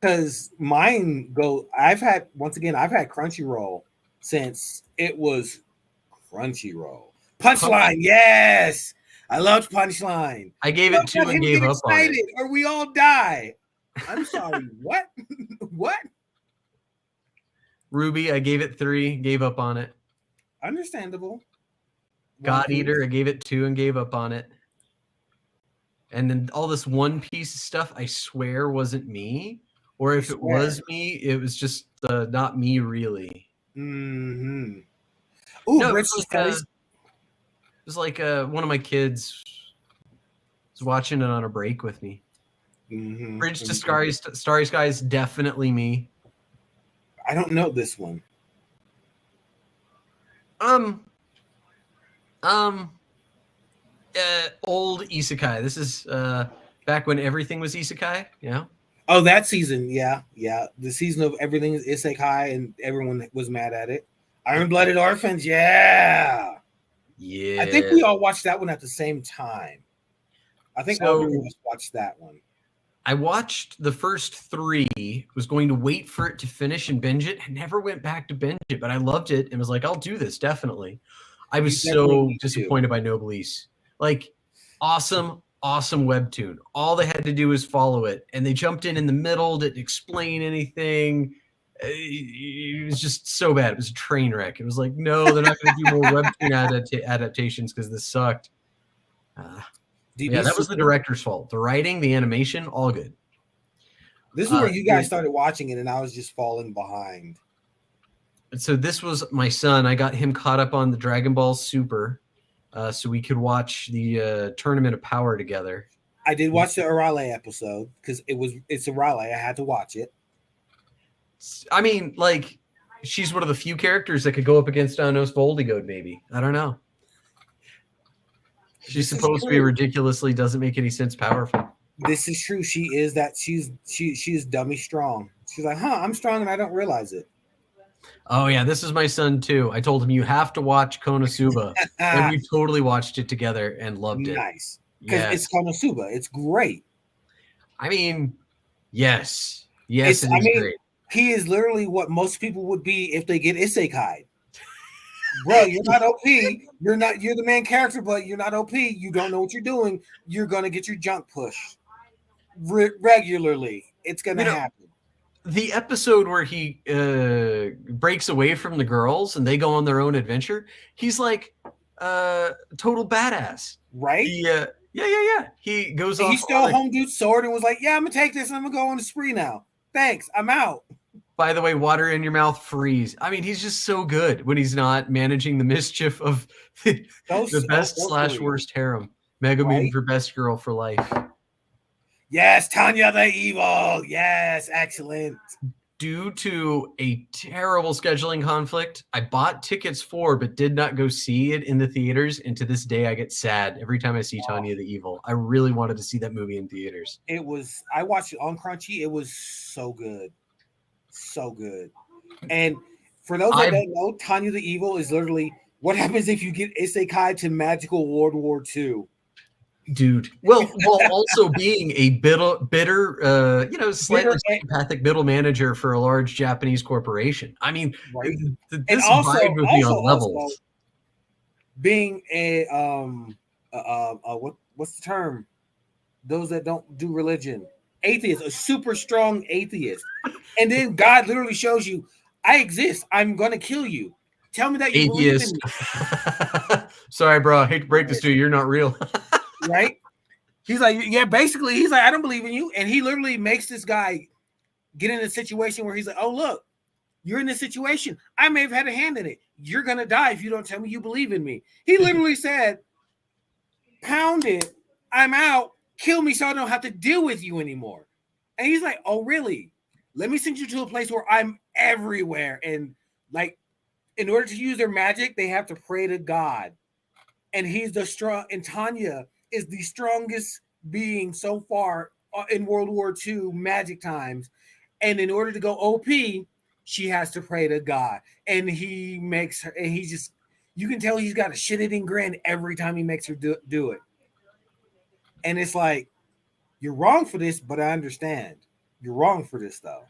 Speaker 1: Because mine I've had Crunchyroll since it was Crunchyroll. Punchline, yes! I loved Punchline.
Speaker 2: I gave it 2 and gave up on it.
Speaker 1: Or we all die. I'm sorry, what? What?
Speaker 2: Ruby, I gave it 3, gave up on it.
Speaker 1: Understandable.
Speaker 2: God Eater, I gave it 2 and gave up on it. And then all this One Piece stuff, I swear wasn't me. Or if it was me, it was just not me, really.
Speaker 1: Mm-hmm.
Speaker 2: Ooh, no, it was like one of my kids was watching it on a break with me.
Speaker 1: Mm-hmm.
Speaker 2: Bridge to Starry Skies, definitely me.
Speaker 1: I don't know this one.
Speaker 2: Old isekai. This is back when everything was isekai. Yeah.
Speaker 1: Oh, that season. Yeah. The season of everything is isekai, and everyone was mad at it. Iron-Blooded Orphans. Yeah. I think we all watched that one at the same time. I think all of us watched that one.
Speaker 2: I watched the first 3, was going to wait for it to finish and binge it. I never went back to binge it, but I loved it and was like, I'll do this, definitely. I was so disappointed by Noblesse. Like, awesome webtoon. All they had to do was follow it, and they jumped in the middle, didn't explain anything. It was just so bad. It was a train wreck. It was like, no, they're not going to do more webtoon adaptations because this sucked. That was the director's fault. The writing, the animation, all good.
Speaker 1: This is where you guys started watching it, and I was just falling behind.
Speaker 2: So this was my son. I got him caught up on the Dragon Ball Super, so we could watch the Tournament of Power together.
Speaker 1: I did watch the Arale episode because it's Arale. I had to watch it.
Speaker 2: I mean, like, she's one of the few characters that could go up against Anos Voldigode, maybe. I don't know. She's supposed to be ridiculously doesn't make any sense powerful.
Speaker 1: This is true. She is that. She is dummy strong. She's like, I'm strong and I don't realize it.
Speaker 2: Oh yeah, this is my son too. I told him you have to watch Konosuba, and we totally watched it together and loved it.
Speaker 1: Nice, because it's Konosuba. It's great.
Speaker 2: I mean, yes, it is great.
Speaker 1: He is literally what most people would be if they get isekai. Bro, you're not OP. You're the main character, but you're not OP. You don't know what you're doing. You're gonna get your junk pushed regularly. It's gonna happen.
Speaker 2: The episode where he breaks away from the girls and they go on their own adventure, he's like total badass.
Speaker 1: Right?
Speaker 2: Yeah. He goes off.
Speaker 1: He stole home dude's sword and was like, yeah, I'm gonna take this and I'm gonna go on the spree now. Thanks, I'm out.
Speaker 2: By the way, water in your mouth, freeze. I mean, he's just so good when he's not managing the mischief of the best / worst harem. Megumin for best girl for life.
Speaker 1: Yes, Tanya the Evil. Yes, excellent.
Speaker 2: Due to a terrible scheduling conflict, I bought tickets for, but did not go see it in the theaters. And to this day, I get sad every time I see Tanya the Evil. I really wanted to see that movie in theaters.
Speaker 1: I watched it on Crunchy. It was so good. So good. And for those that don't know, Tanya the Evil is literally what happens if you get isekai to magical World War II.
Speaker 2: Dude, well, also being a bitter, slightly psychopathic middle manager for a large Japanese corporation. I mean, this vibe with me on levels. Also,
Speaker 1: being a what's the term? Those that don't do religion, atheist, a super strong atheist, and then God literally shows you, "I exist. I'm gonna kill you. Tell me that you believe in me."
Speaker 2: Sorry, bro. I hate to break this to you. You're not real.
Speaker 1: Right? He's like, yeah, basically, he's like, I don't believe in you. And he literally makes this guy get in a situation where he's like, oh, look, you're in this situation. I may have had a hand in it. You're going to die if you don't tell me you believe in me. He literally said, pound it. I'm out. Kill me so I don't have to deal with you anymore. And he's like, oh, really? Let me send you to a place where I'm everywhere. And like, in order to use their magic, they have to pray to God. And he's the strong, and Tanya is the strongest being so far in World War II magic times. And in order to go OP, she has to pray to God. And he makes her, and he just, you can tell he's got a shit-eating grin every time he makes her do it. And it's like, you're wrong for this, but I understand. You're wrong for this, though.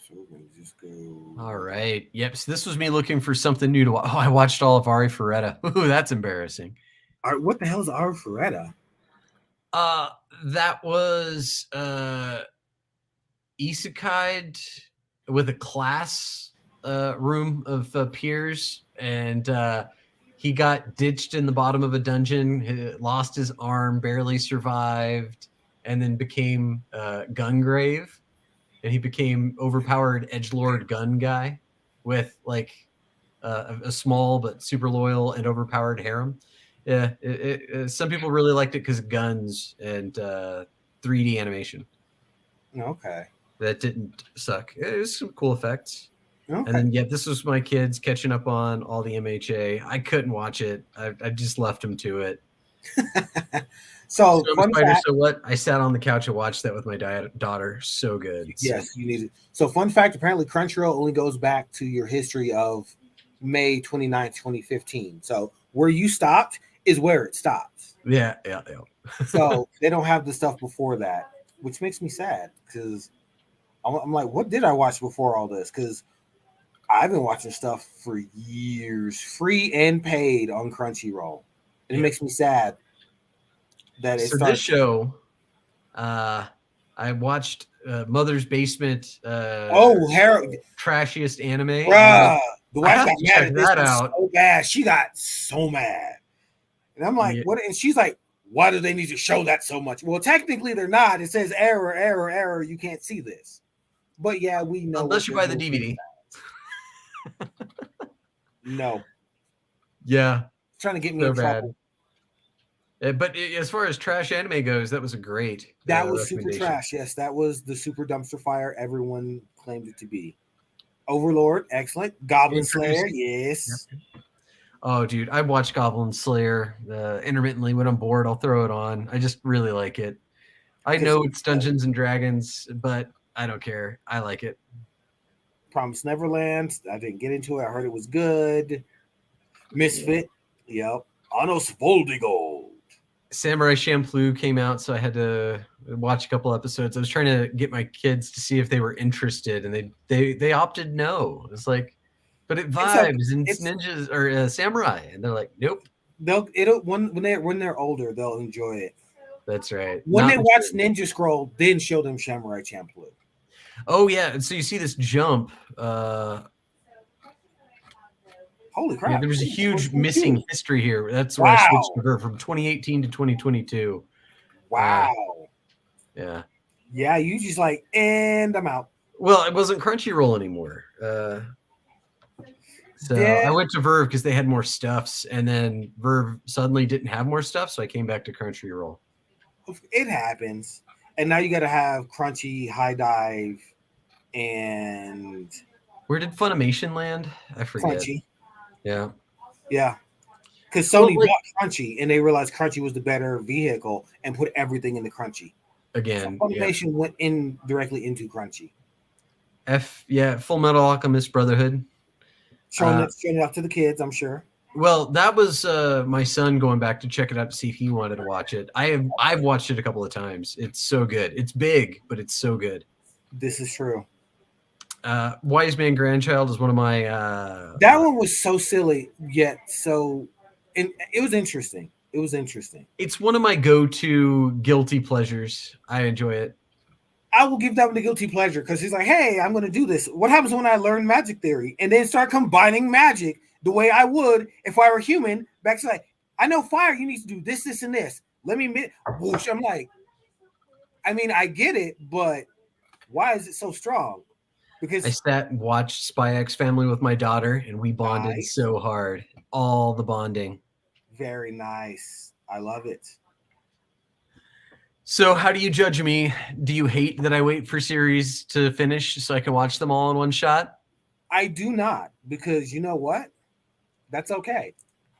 Speaker 1: So we're going to just go.
Speaker 2: All right. Yep. So this was me looking for something new to watch. Oh, I watched all of Ari Ferretta. Ooh, that's embarrassing.
Speaker 1: What the hell is Ari Ferretta?
Speaker 2: That was isekai with a class room of peers, and he got ditched in the bottom of a dungeon, lost his arm, barely survived, and then became Gungrave. And he became overpowered edgelord gun guy with like a small but super loyal and overpowered harem. Yeah, some people really liked it because of guns and 3D animation.
Speaker 1: Okay.
Speaker 2: That didn't suck. It was some cool effects.
Speaker 1: Okay.
Speaker 2: And then, this was my kids catching up on all the MHA. I couldn't watch it. I just left them to it.
Speaker 1: So
Speaker 2: what? I sat on the couch and watched that with my daughter. So good.
Speaker 1: Yes, you need it. So fun fact, apparently Crunchyroll only goes back to your history of May 29th, 2015. So where you stopped is where it stops.
Speaker 2: Yeah.
Speaker 1: So they don't have the stuff before that, which makes me sad because I'm like, what did I watch before all this? Because I've been watching stuff for years, free and paid on Crunchyroll. And it makes me sad.
Speaker 2: This show, I watched Mother's Basement. Trashiest anime.
Speaker 1: Bruh, the wife got mad at
Speaker 2: that out.
Speaker 1: So bad. She got so mad, and I'm like, "What?" And she's like, "Why do they need to show that so much?" Well, technically, they're not. It says error, error, error. You can't see this, but yeah, we know.
Speaker 2: Unless you buy the DVD.
Speaker 1: No.
Speaker 2: Yeah.
Speaker 1: Trying to get me in trouble.
Speaker 2: But as far as trash anime goes, that was a great.
Speaker 1: That was super trash. Yes, that was the super dumpster fire everyone claimed it to be. Overlord, excellent. Goblin Slayer, yes.
Speaker 2: Yep. Oh, dude, I watch Goblin Slayer intermittently when I'm bored. I'll throw it on. I just really like it. I know it's Dungeons and Dragons, but I don't care. I like it.
Speaker 1: Promised Neverland. I didn't get into it. I heard it was good. Misfit. Yep. Anos Voldigold.
Speaker 2: Samurai Champloo came out, so I had to watch a couple episodes. I was trying to get my kids to see if they were interested, and they opted no. It's like, but it vibes and it's ninjas or samurai, and they're like, nope.
Speaker 1: When they're older, they'll enjoy it.
Speaker 2: That's right.
Speaker 1: When they watch Ninja Scroll, then show them Samurai Champloo.
Speaker 2: Oh yeah, and so you see this jump.
Speaker 1: Holy crap!
Speaker 2: Yeah, there was a huge missing history here. That's where I switched to her from 2018 to 2022.
Speaker 1: Wow.
Speaker 2: Yeah.
Speaker 1: Yeah, you just like, and I'm out.
Speaker 2: Well, it wasn't Crunchyroll anymore. So I went to Verve because they had more stuffs, and then Verve suddenly didn't have more stuff, so I came back to Crunchyroll.
Speaker 1: It happens. And now you got to have Crunchy, High Dive, and...
Speaker 2: Where did Funimation land? I forget.
Speaker 1: Crunchy.
Speaker 2: Yeah.
Speaker 1: Yeah. Because Sony bought Crunchy, and they realized Crunchy was the better vehicle and put everything into Crunchy.
Speaker 2: Again,
Speaker 1: so Funimation went in directly into Crunchy.
Speaker 2: Full Metal Alchemist Brotherhood.
Speaker 1: Showing it out to the kids, I'm sure.
Speaker 2: Well, that was my son going back to check it out to see if he wanted to watch it. I've watched it a couple of times. It's so good. It's big, but it's so good.
Speaker 1: This is true.
Speaker 2: Wise Man Grandchild is one of my...
Speaker 1: that one was so silly, yet so... And it was interesting. It was interesting.
Speaker 2: It's one of my go-to guilty pleasures. I enjoy it.
Speaker 1: I will give that one the guilty pleasure because he's like, hey, I'm going to do this. What happens when I learn magic theory and then start combining magic the way I would if I were human? Back to like, I know fire, you need to do this, this, and this. Let me whoosh. I'm like, I mean, I get it, but why is it so strong? Because
Speaker 2: I sat and watched Spy X Family with my daughter, and we bonded so hard. All the bonding.
Speaker 1: Very nice. I love it.
Speaker 2: So how do you judge me? Do you hate that I wait for series to finish so I can watch them all in one shot?
Speaker 1: I do not, because you know what? That's okay.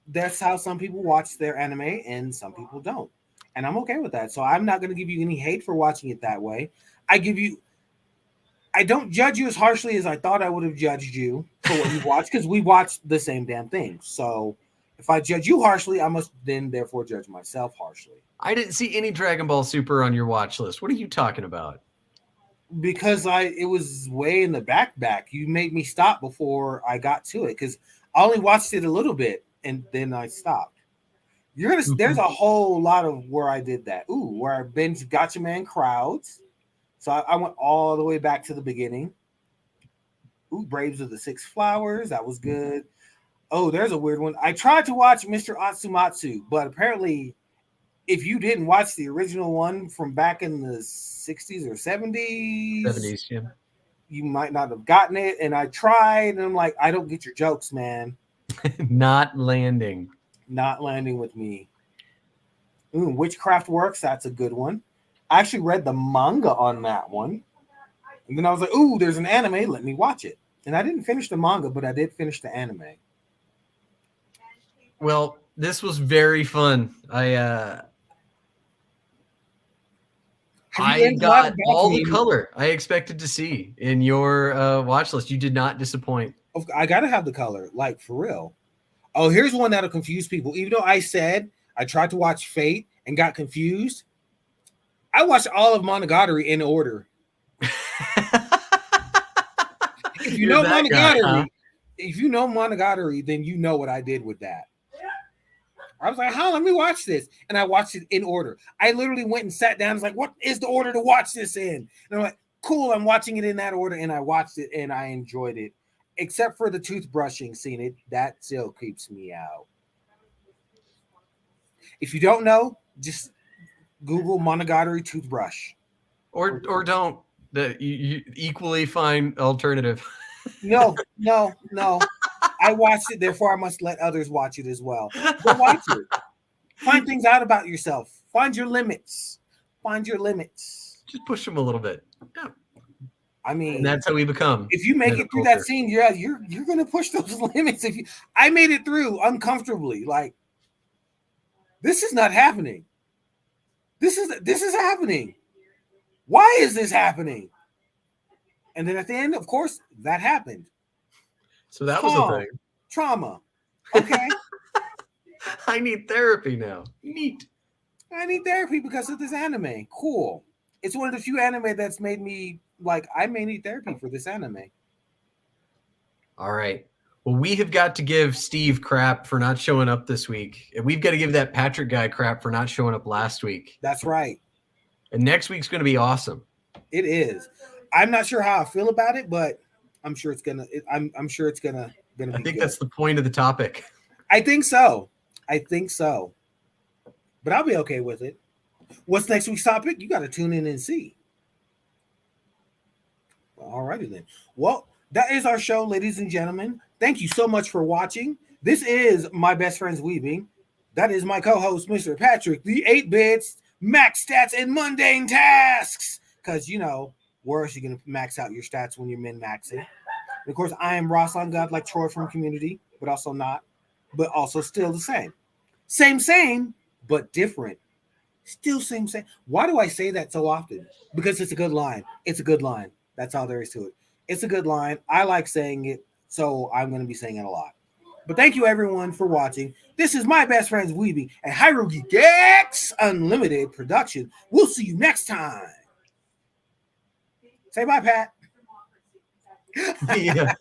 Speaker 1: That's how some people watch their anime and some people don't. And I'm okay with that. So I'm not going to give you any hate for watching it that way. I don't judge you as harshly as I thought I would have judged you for what you watched, because we watched the same damn thing. So if I judge you harshly, I must then therefore judge myself harshly.
Speaker 2: I didn't see any Dragon Ball Super on your watch list. What are you talking about?
Speaker 1: Because it was way in the back. You made me stop before I got to it because I only watched it a little bit and then I stopped. There's a whole lot of where I did that. Where I binged Gotcha Man Crowds. So I went all the way back to the beginning. Braves of the Six Flowers. That was good. Oh, there's a weird one. I tried to watch Mr. Atsumatsu, but apparently if you didn't watch the original one from back in the 60s or 70s,
Speaker 2: yeah,
Speaker 1: you might not have gotten it. And I tried, and I'm like, I don't get your jokes, man.
Speaker 2: Not landing
Speaker 1: with me. Witchcraft Works, that's a good one. I actually read the manga on that one. And then I was like, there's an anime, let me watch it. And I didn't finish the manga, but I did finish the anime.
Speaker 2: Well, this was very fun. I got all the color I expected to see in your watch list. You did not disappoint.
Speaker 1: I gotta have the color, like for real. Oh, here's one that'll confuse people. Even though I said I tried to watch Fate and got confused, I watched all of Monogatari in order. If you know Monogatari, if you know Monogatari, then you know what I did with that. I was like, let me watch this. And I watched it in order. I literally went and sat down. I was like, what is the order to watch this in? And I'm like, cool, I'm watching it in that order. And I watched it and I enjoyed it. Except for the toothbrushing scene. That still creeps me out. If you don't know, just Google Monogatari toothbrush.
Speaker 2: Or don't. You equally fine alternative.
Speaker 1: No. I watched it, therefore I must let others watch it as well. Go watch it. Find things out about yourself. Find your limits.
Speaker 2: Just push them a little bit. Yeah.
Speaker 1: I mean,
Speaker 2: and that's how we become.
Speaker 1: If you make it through that scene, you're gonna push those limits. I made it through uncomfortably. Like, this is not happening. This is happening. Why is this happening? And then at the end, of course, that happened.
Speaker 2: So that was a thing.
Speaker 1: Trauma. Okay.
Speaker 2: I need therapy now. Neat.
Speaker 1: I need therapy because of this anime. Cool. It's one of the few anime that's made me like, I may need therapy for this anime.
Speaker 2: All right. Well, we have got to give Steve crap for not showing up this week. And we've got to give that Patrick guy crap for not showing up last week.
Speaker 1: That's right.
Speaker 2: And next week's going to be awesome.
Speaker 1: It is. I'm not sure how I feel about it, but I'm sure it's gonna. I'm sure it's gonna be.
Speaker 2: I think
Speaker 1: good.
Speaker 2: that's the point of the topic.
Speaker 1: I think so. But I'll be okay with it. What's next week's topic? You got to tune in and see. All righty then. Well, that is our show, ladies and gentlemen. Thank you so much for watching. This is My Best Friends Weebing. That is my co-host, Mr. Patrick, the 8-bits, max stats and mundane tasks. Because, where else are you going to max out your stats when you're min-maxing? And of course, I am Ross on God, like Troy from Community, but also not, but also still the same. Same, but different. Still same. Why do I say that so often? Because it's a good line. It's a good line. That's all there is to it. It's a good line. I like saying it, so I'm going to be saying it a lot. But thank you, everyone, for watching. This is My Best Friends Weebing, a Hyrule Geek X Unlimited production. We'll see you next time. Say bye, Pat.
Speaker 2: Yeah.